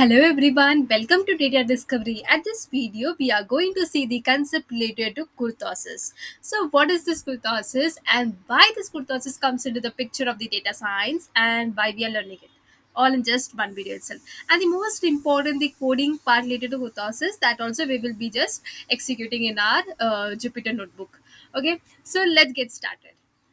Hello everyone, welcome to Data Discovery. At this video, we are going to see the concept related to kurtosis. So, what is this kurtosis and why this kurtosis comes into the picture of the data science and why we are learning it? All in just one video itself. And the most important, the coding part related to kurtosis, that also we will be just executing in our Jupyter notebook. Okay, so let's get started.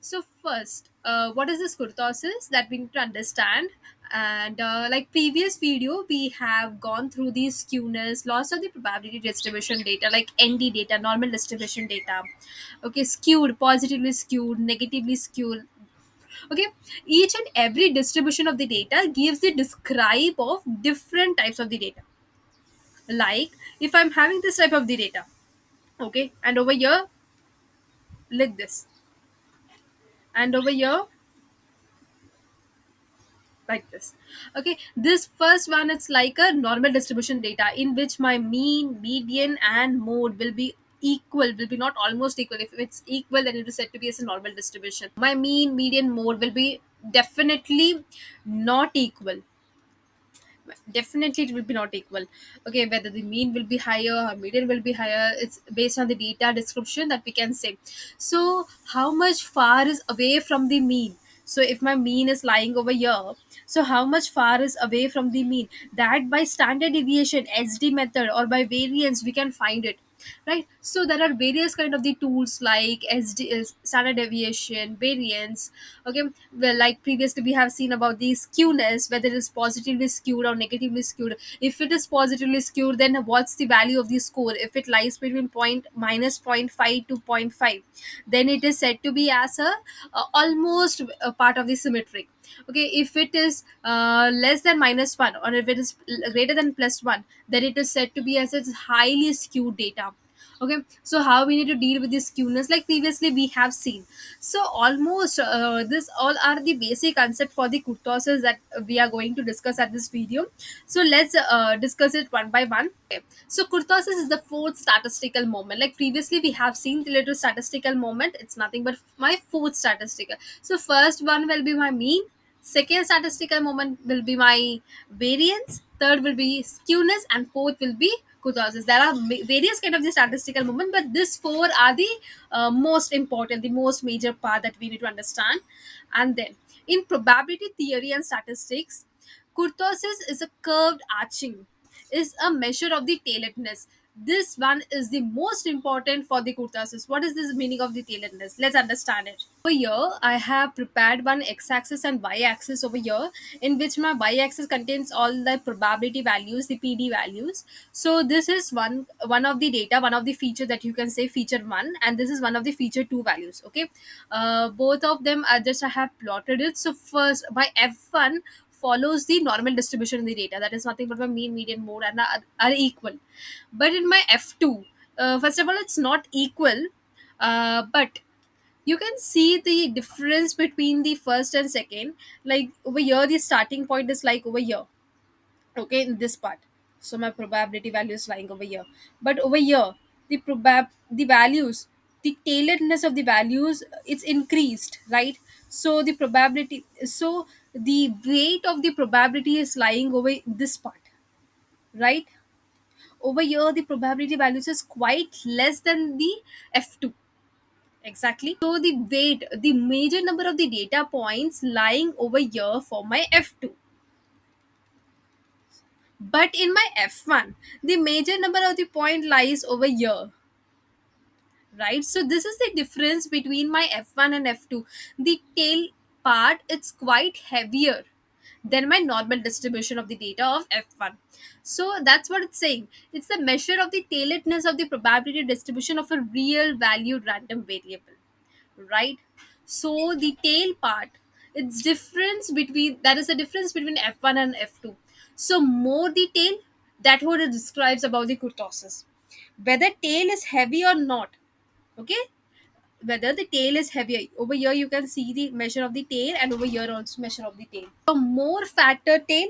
So first, what is this kurtosis that we need to understand? And like previous video, we have gone through the skewness, loss of the probability distribution data, like ND data, normal distribution data. Okay, skewed, positively skewed, negatively skewed. Okay, each and every distribution of the data gives the describe of different types of the data. Like if I'm having this type of the data, okay, and over here like this, and over here like this. Okay, this first one, it's like a normal distribution data in which my mean, median and mode will be equal, will be not almost equal. If it's equal, then it is said to be as a normal distribution. My mean, median, mode will be definitely not equal. Definitely it will be not equal. Okay, whether the mean will be higher or median will be higher, it's based on the data description that we can say. So how much far is away from the mean? So if my mean is lying over here, so how much far is away from the mean? That by standard deviation, SD method, or by variance we can find it, right? So there are various kind of the tools like SD, standard deviation, variance. Okay, well, like previously we have seen about the skewness, whether it is positively skewed or negatively skewed. If it is positively skewed, then what's the value of the score? If it lies between point minus point 0.5 to point 0.5, then it is said to be as a almost a part of the symmetric. Okay, if it is less than minus 1, or if it is greater than plus 1, then it is said to be as a highly skewed data. Okay, so how we need to deal with this skewness, like previously we have seen. So almost this all are the basic concept for the kurtosis that we are going to discuss at this video. So let's discuss it one by one. Okay. So kurtosis is the fourth statistical moment. Like previously we have seen the little statistical moment, it's nothing but my fourth statistical. So first one will be my mean, second statistical moment will be my variance, third will be skewness, and fourth will be kurtosis. There are various kind of the statistical moment, but these four are the most important, the most major part that we need to understand. And then in probability theory and statistics, kurtosis is a curved arching, is a measure of the tailoredness. This one is the most important for the kurtosis. What is this meaning of the tailoredness? Let's understand it. Over here, I have prepared one x-axis and y-axis over here, in which my y-axis contains all the probability values, the PD values. So this is one of the data, one of the feature that you can say feature one, and this is one of the feature two values. Okay, both of them are just I have plotted it. So first, my f1 follows the normal distribution in the data, that is nothing but my mean, median, mode, and are equal. But in my f2, first of all, it's not equal, but you can see the difference between the first and second. Like over here the starting point is like over here, okay, in this part. So my probability value is lying over here, but over here the values, the tailoredness of the values, it's increased, right? So the probability, so the weight of the probability is lying over this part, right? Over here the probability values is quite less than the f2. Exactly. So the weight, the major number of the data points lying over here for my f2. But in my f1, the major number of the point lies over here. Right? So this is the difference between my f1 and f2. The tail part, it's quite heavier than my normal distribution of the data of f1. So that's what it's saying. It's the measure of the tailoredness of the probability distribution of a real valued random variable, right? So the tail part, it's difference between, that is the difference between f1 and f2. So more the tail, that what it describes about the kurtosis, whether tail is heavy or not. Okay, whether the tail is heavier, over here you can see the measure of the tail, and over here also measure of the tail. So more fatter tail,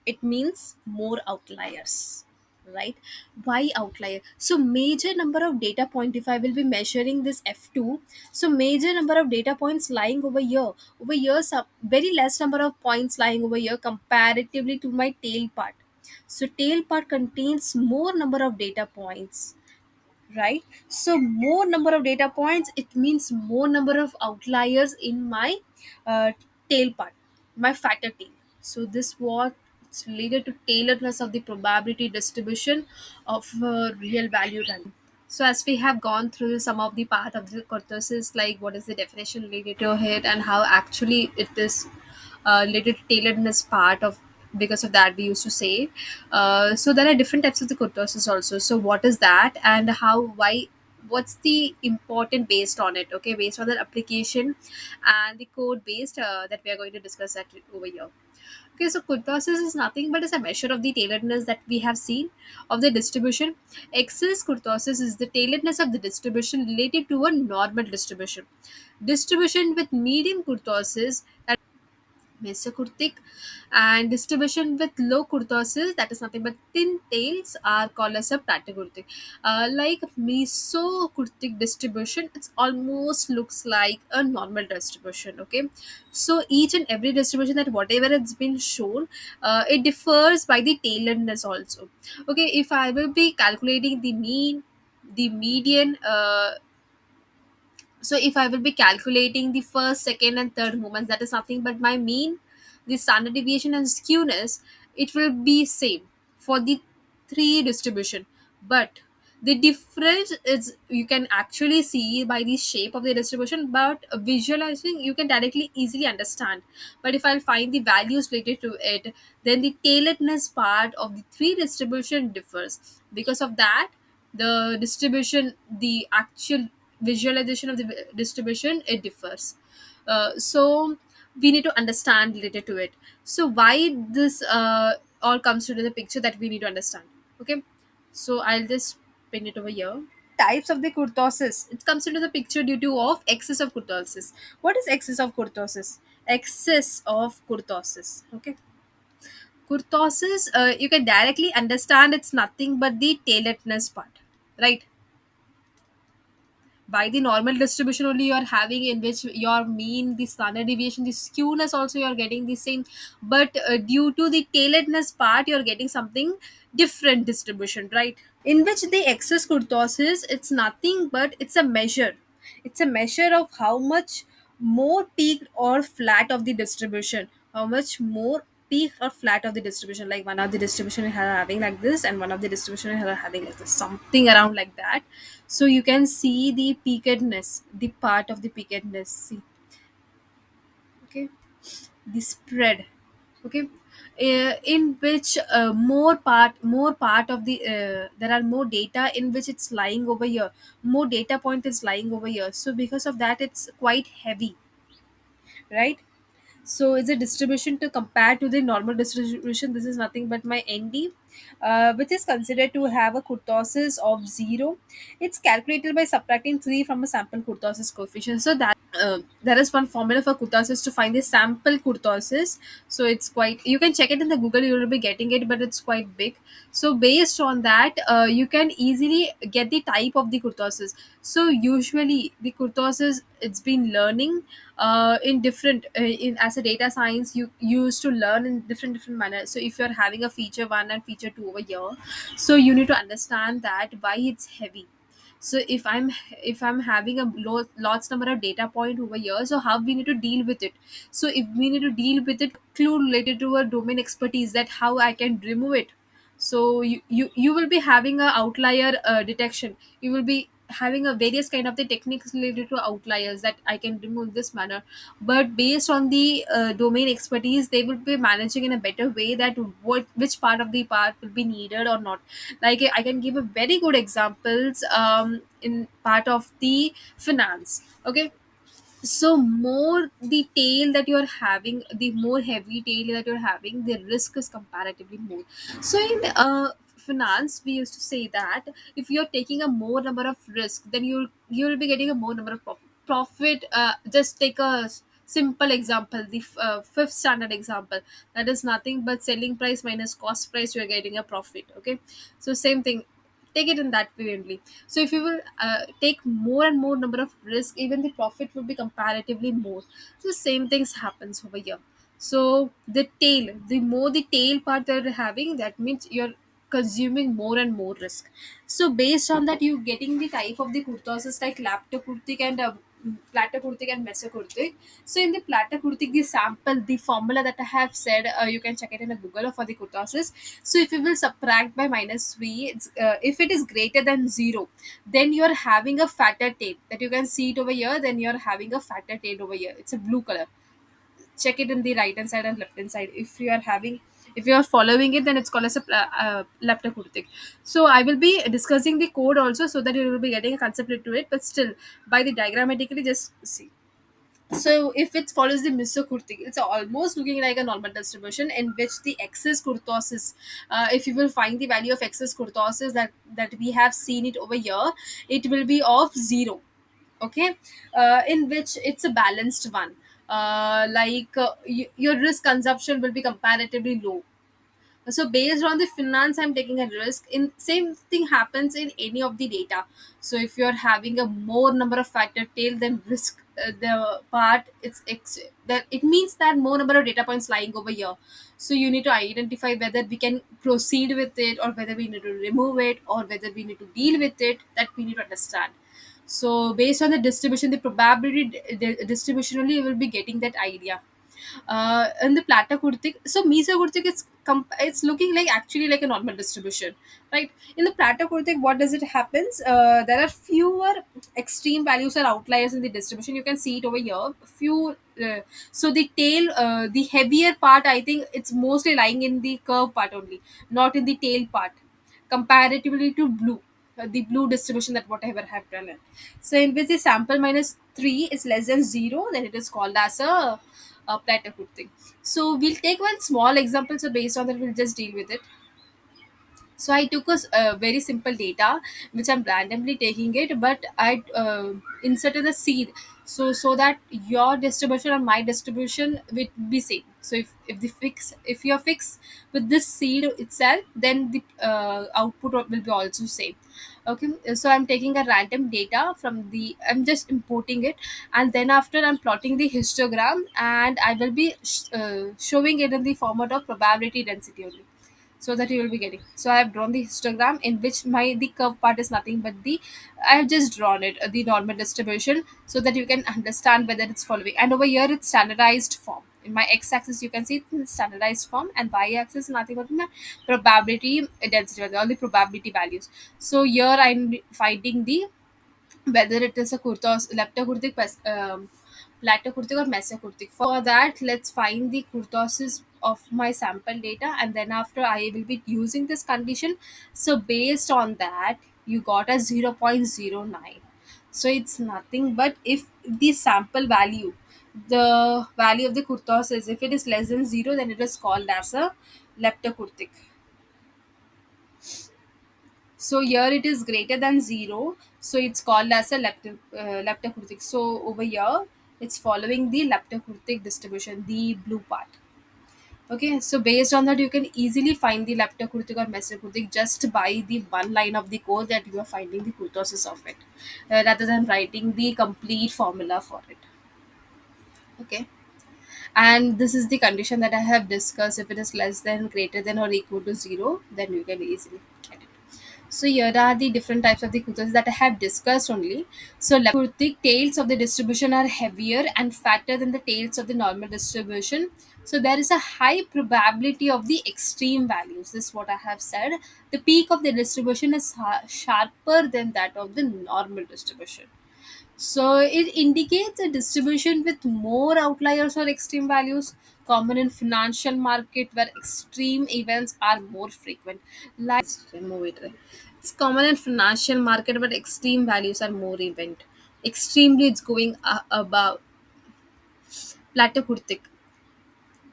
it means more outliers, right? Why outlier? So major number of data point, if I will be measuring this f2, so major number of data points lying over here some very less number of points lying over here comparatively to my tail part. So tail part contains more number of data points, right? So more number of data points, it means more number of outliers in my uh, tail part, my fatter tail. So this what it's related to tailoredness of the probability distribution of real value running. So as we have gone through some of the part of the kurtosis, like what is the definition related to it and how actually it is related to tailoredness part of, because of that we used to say. So there are different types of the kurtosis also. So what is that and how, why, what's the important based on it, okay, based on the application and the code based that we are going to discuss that over here. Okay, so kurtosis is nothing but is a measure of the tailoredness that we have seen of the distribution. Excess kurtosis is the tailoredness of the distribution related to a normal distribution. Distribution with medium kurtosis, mesokurtic, and distribution with low kurtosis, that is nothing but thin tails, are called as a platykurtic. Like mesokurtic distribution, it almost looks like a normal distribution, okay. So each and every distribution that whatever it's been shown, it differs by the tailoredness also. Okay, if I will be calculating the mean, the median, so if I will be calculating the first, second, and third movements, that is nothing but my mean, the standard deviation and skewness, it will be same for the three distribution. But the difference is you can actually see by the shape of the distribution, but visualizing you can directly easily understand. But if I'll find the values related to it, then the tailoredness part of the three distribution differs. Because of that, the distribution, the actual visualization of the distribution, it differs. So we need to understand related to it. So why this all comes into the picture, that we need to understand, okay. So I'll just pin it over here. Types of the kurtosis, it comes into the picture due to of excess of kurtosis. What is excess of kurtosis? Excess of kurtosis, okay. Kurtosis, you can directly understand it's nothing but the tailoredness part, right? By the normal distribution only you are having, in which your mean, the standard deviation, the skewness also you are getting the same. But due to the tailoredness part, you are getting something different distribution, right? In which the excess kurtosis, it's nothing but it's a measure, it's a measure of how much more peaked or flat of the distribution, how much more peak or flat of the distribution, like one of the distribution is having like this and one of the distribution is having like this, something around like that. So you can see the peakedness, the part of the peakedness, see, okay, the spread, okay. In which more part of the there are more data in which it's lying over here, more data point is lying over here, so because of that it's quite heavy, right? So it's a distribution to compare to the normal distribution. This is nothing but my ND, which is considered to have a kurtosis of 0. It's calculated by subtracting 3 from a sample kurtosis coefficient. So that there is one formula for kurtosis to find the sample kurtosis. So it's quite, you can check it in the Google, you will be getting it, but it's quite big. So based on that, you can easily get the type of the kurtosis. So usually the kurtosis, it's been learning in different in as a data science, you used to learn in different manners. So if you're having a feature 1 and feature 2 over here, so you need to understand that why it's heavy. So if I'm having a lots number of data point over here, so how we need to deal with it. So if we need to deal with it, clue related to a domain expertise, that how I can remove it. So you will be having a outlier detection, you will be having a various kind of the techniques related to outliers that I can remove this manner. But based on the domain expertise, they will be managing in a better way that what which part of the part will be needed or not. Like I can give a very good examples in part of the finance, okay. So more the tail that you're having, the more heavy tail that you're having, the risk is comparatively more. So in finance, we used to say that if you're taking a more number of risk, then you'll be getting a more number of profit. Just take a simple example, the fifth standard example, that is nothing but selling price minus cost price, you're getting a profit, okay. So same thing, take it in that way only. So if you will take more and more number of risk, even the profit will be comparatively more. So same things happens over here. So the tail, the more the tail part that you're having, that means you're consuming more and more risk. So based on that, you getting the type of the kurtosis like leptokurtic and platokurtic and mesokurtic. So in the platokurtic, the sample, the formula that I have said, you can check it in a Google for the kurtosis. So if you will subtract by -3, it's if it is greater than 0, then you're having a fatter tail that you can see it over here. Then you're having a fatter tail over here. It's a blue color. Check it in the right hand side and left hand side. If you are having, if you are following it, then it's called as a leptokurtic. So I will be discussing the code also, so that you will be getting a concept into it, but still by the diagrammatically just see. So if it follows the mesokurtic, it's almost looking like a normal distribution in which the excess kurtosis, if you will find the value of excess kurtosis that we have seen it over here, it will be of 0. Okay. In which it's a balanced one. Your risk consumption will be comparatively low. So based on the finance, I'm taking a risk. In same thing happens in any of the data. So if you're having a more number of factor tail, then risk, the part that it means that more number of data points lying over here. So you need to identify whether we can proceed with it, or whether we need to remove it, or whether we need to deal with it. That we need to understand. So based on the distribution, the probability distribution only, you will be getting that idea. In the platter kurtik, so meso kurtik is it's looking like actually like a normal distribution, right? In the platter kurtik, what does it happens? There are fewer extreme values or outliers in the distribution. You can see it over here. Few. So the tail, the heavier part, I think it's mostly lying in the curve part only, not in the tail part, comparatively to blue. The blue distribution that whatever have done it. So in which the sample -3 is less than 0, then it is called as a platter thing. So we'll take one small example. So based on that, we'll just deal with it. So I took a very simple data which I'm randomly taking it, but I inserted a seed, so that your distribution and my distribution will be same. So if you're fixed with this seed itself, then the output will be also same. Okay. So I'm taking a random data from the, I'm just importing it, and then after I'm plotting the histogram, and I will be showing it in the format of probability density only, so that you will be getting. So I have drawn the histogram in which my the curve part is nothing but the, I have just drawn it, the normal distribution, so that you can understand whether it's following. And over here it's standardized form. In my x-axis you can see it's in standardized form, and y-axis nothing but my probability density, all the probability values. So here I'm finding the, whether it is a kurtos leptokurtic platokurtic or mesokurtic. For that, let's find the kurtosis of my sample data, and then after I will be using this condition. So based on that, you got a 0.09. So it's nothing but if the sample value, the value of the kurtosis, if it is less than 0, then it is called as a leptokurtic. So here it is greater than 0, so it's called as a leptokurtic. So over here it's following the leptokurtic distribution, the blue part. Okay, so based on that, you can easily find the leptokurtic or mesokurtic just by the one line of the code that you are finding the kurtosis of it, rather than writing the complete formula for it. Okay, and this is the condition that I have discussed. If it is less than, greater than, or equal to 0, then you can easily get it. So here are the different types of the kurtas that I have discussed only. So kurtik tails of the distribution are heavier and fatter than the tails of the normal distribution. So there is a high probability of the extreme values. This is what I have said. The peak of the distribution is sharper than that of the normal distribution. So it indicates a distribution with more outliers or extreme values, common in financial market where extreme events are more frequent. Like remove it. Right? It's common in financial market but extreme values are more event. Extremely, it's going above plateaukurtic.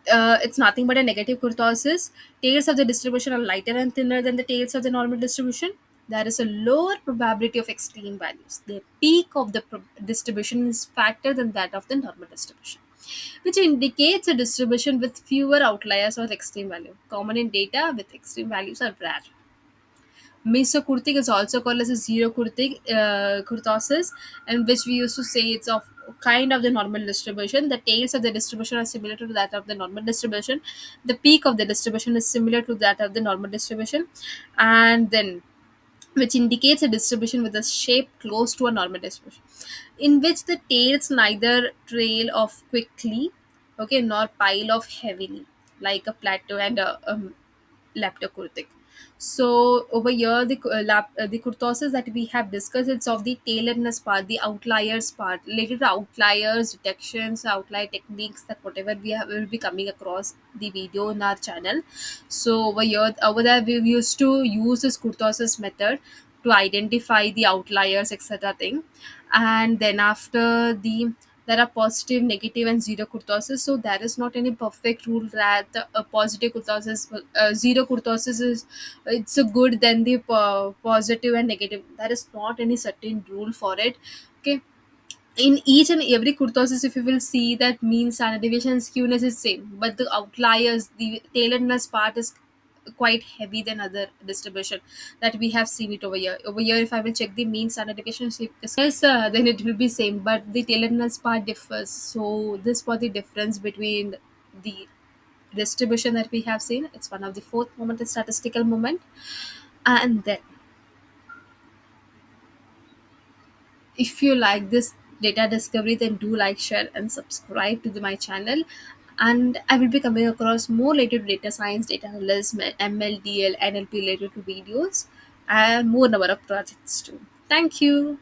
It's nothing but a negative kurtosis. Tails of the distribution are lighter and thinner than the tails of the normal distribution. There is a lower probability of extreme values. The peak of the distribution is fatter than that of the normal distribution, which indicates a distribution with fewer outliers or extreme value. Common in data with extreme values are rare. Mesokurtic is also called as a kurtosis, and which we used to say it's of kind of the normal distribution. The tails of the distribution are similar to that of the normal distribution. The peak of the distribution is similar to that of the normal distribution, and then which indicates a distribution with a shape close to a normal distribution, in which the tails neither trail off quickly, okay, nor pile off heavily, like a plateau and a leptokurtic. So over here, the kurtosis that we have discussed, it's of the tailoredness part, the outliers part, related to outliers, detections, outlier techniques, that whatever we have will be coming across the video in our channel. So over there, we used to use this kurtosis method to identify the outliers, etc. thing. And then after there are positive, negative, and zero kurtosis. So there is not any perfect rule that a positive kurtosis, zero kurtosis is it's a good than the positive and negative. There is not any certain rule for it. Okay, in each and every kurtosis, if you will see that mean standard deviation and skewness is same, but the outliers, the tailoredness part is quite heavy than other distribution that we have seen it over here. Over here, if I will check the mean standard deviation, yes, then it will be same, but the tailoredness part differs. So this was the difference between the distribution that we have seen. It's one of the fourth moment, the statistical moment. And then if you like this data discovery, then do like, share, and subscribe to my channel. And I will be coming across more related to data science, data analysis, ML, DL, NLP related to videos, and more number of projects too. Thank you.